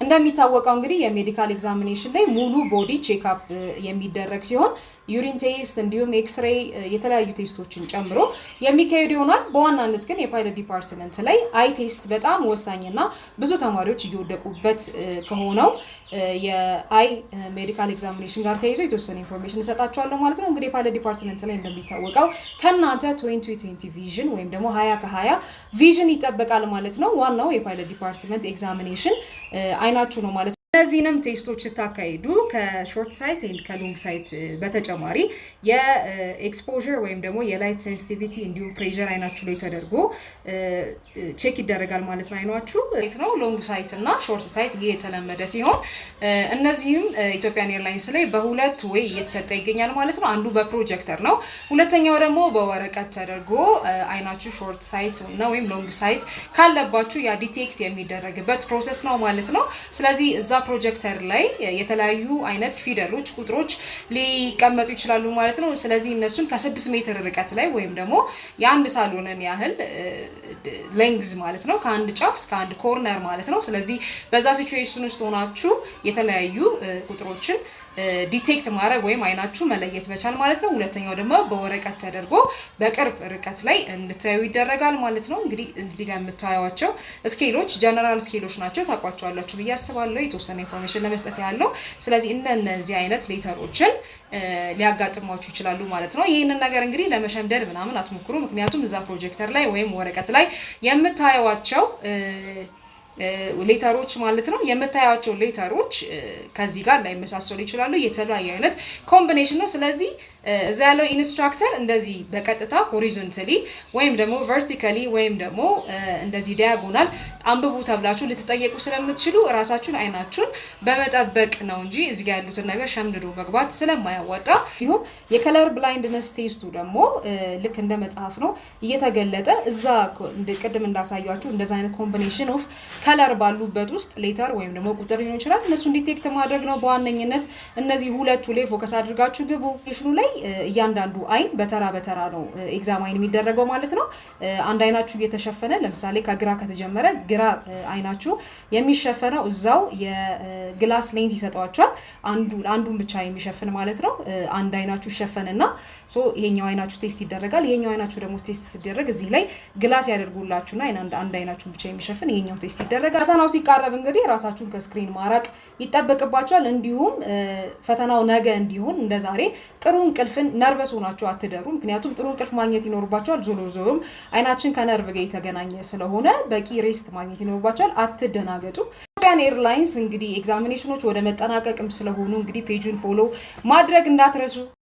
እንደሚታወቀው እንግዲህ የሜዲካል ኤግዛሚኔሽን ላይ ሙሉ ቦዲ ቼክአፕ የሚደረግ ሲሆን ዩሪን ቴስት እንዲሁም ኤክስሬይ የተለያዩ ቴስቶችን ጨምሮ የሚካሄድ ይሆናል። በዋናነት ግን የፓይለት ዲፓርትመንት ላይ አይ ቴስት በጣም ወሳኝና ብዙ ተማሪዎች እየወደቁበት ከሆነው የአይ ሜዲካል ኤግዛሚኔሽን ጋር ተያይዞ የተወሰነ ኢንፎርሜሽን እሰጣችኋለሁ ማለት ነው። እንግዲህ የፓይለት ዲፓርትመንት ላይ እንደሚታወቀው ከእናንተ 2020 ቪዥን ወይም ደግሞ 20/20 ቪዥን ይጠበቃል ማለት ነው። ዋናው የፓይለት ዲፓርትመንት ኤግዛሚኔሽን አይናችሁ ነው ማለት ነው። እነዚህንም ቴስቶች ስታካሂዱ ከሾርት ሳይት ኤንድ ከሎንግ ሳይት በተጨማሪ የኤክስፖዠር ወይም ደግሞ የላይት ሴንሲቲቪቲ እንዲሁም ፕሬዠር አይናችሁ ላይ ተደርጎ ቼክ ይደረጋል ማለት ነው። አይናችሁ ነው ሎንግ ሳይት እና ሾርት ሳይት ይሄ የተለመደ ሲሆን እነዚህም ኢትዮጵያን ኤርላይንስ ላይ በሁለት ወይ እየተሰጠ ይገኛል ማለት ነው። አንዱ በፕሮጀክተር ነው፣ ሁለተኛው ደግሞ በወረቀት ተደርጎ አይናችሁ ሾርት ሳይት እና ወይም ሎንግ ሳይት ካለባችሁ ያ ዲቴክት የሚደረግበት ፕሮሰስ ነው ማለት ነው። ስለዚህ እዛ ፕሮጀክተር ላይ የተለያዩ አይነት ፊደሎች፣ ቁጥሮች ሊቀመጡ ይችላሉ ማለት ነው። ስለዚህ እነሱን ከ6 ሜትር ርቀት ላይ ወይም ደግሞ የአንድ ሳሎንን ያህል ሌንግዝ ማለት ነው ከአንድ ጫፍ እስከ አንድ ኮርነር ማለት ነው። ስለዚህ በዛ ሲቹዌሽን ውስጥ ሆናችሁ የተለያዩ ቁጥሮችን ዲቴክት ማድረግ ወይም አይናችሁ መለየት መቻል ማለት ነው። ሁለተኛው ደግሞ በወረቀት ተደርጎ በቅርብ ርቀት ላይ እንድታዩ ይደረጋል ማለት ነው። እንግዲህ እዚህ ጋር የምታዩዋቸው ስኬሎች ጀነራል ስኬሎች ናቸው፣ ታውቋቸዋላችሁ ብዬ አስባለሁ፣ የተወሰነ ኢንፎርሜሽን ለመስጠት ያለው። ስለዚህ እነዚህ አይነት ሌተሮችን ሊያጋጥሟችሁ ይችላሉ ማለት ነው። ይህንን ነገር እንግዲህ ለመሸምደድ ምናምን አትሞክሩ፣ ምክንያቱም እዛ ፕሮጀክተር ላይ ወይም ወረቀት ላይ የምታዩዋቸው ሌተሮች ማለት ነው የምታያቸው ሌተሮች ከዚህ ጋር ላይመሳሰሉ ይችላሉ። የተለያዩ አይነት ኮምቢኔሽን ነው። ስለዚህ እዛ ያለው ኢንስትራክተር እንደዚህ በቀጥታ ሆሪዞንታሊ ወይም ደግሞ ቨርቲካሊ ወይም ደግሞ እንደዚህ ዳያጎናል አንብቡ ተብላችሁ ልትጠየቁ ስለምትችሉ ራሳችሁን አይናችሁን በመጠበቅ ነው እንጂ እዚህ ጋር ያሉትን ነገር ሸምድዶ መግባት ስለማያዋጣ። ይሁን የከለር ብላይንድነስ ቴስቱ ደግሞ ልክ እንደ መጽሐፍ ነው እየተገለጠ እዛ ቅድም እንዳሳያችሁ እንደዛ አይነት ኮምቢኔሽን ኦፍ ከለር ባሉበት ውስጥ ሌተር ወይም ደግሞ ቁጥር ሊሆን ይችላል። እነሱን ዲቴክት ማድረግ ነው በዋነኝነት። እነዚህ ሁለቱ ላይ ፎከስ አድርጋችሁ ግቡ። ሽኑ ላይ እያንዳንዱ አይን በተራ በተራ ነው ኤግዛም አይን የሚደረገው ማለት ነው። አንድ አይናችሁ እየተሸፈነ ለምሳሌ ከግራ ከተጀመረ ግራ አይናችሁ የሚሸፈነው እዛው የግላስ ሌንስ ይሰጧቸዋል፣ አንዱን ብቻ የሚሸፍን ማለት ነው። አንድ አይናችሁ ይሸፈንና ይሄኛው አይናችሁ ቴስት ይደረጋል። ይሄኛው አይናችሁ ደግሞ ቴስት ሲደረግ እዚህ ላይ ግላስ ያደርጉላችሁና አንድ አይናችሁን ብቻ የሚሸፍን ይሄኛው ቴስት ይደረጋል። ፈተናው ሲቃረብ እንግዲህ ራሳችሁን ከስክሪን ማራቅ ይጠበቅባችኋል። እንዲሁም ፈተናው ነገ እንዲሆን እንደዛሬ ጥሩ እንቅልፍን ነርቨስ ሆናችሁ አትደሩ፣ ምክንያቱም ጥሩ እንቅልፍ ማግኘት ይኖርባችኋል። ዞሮም አይናችን ከነርቭ ጋር የተገናኘ ስለሆነ በቂ ሬስት ማግኘት ይኖርባችኋል። አትደናገጡ። ኢትዮጵያን ኤርላይንስ እንግዲህ ኤግዛሚኔሽኖች ወደ መጠናቀቅም ስለሆኑ እንግዲህ ፔጁን ፎሎ ማድረግ እንዳትረሱ።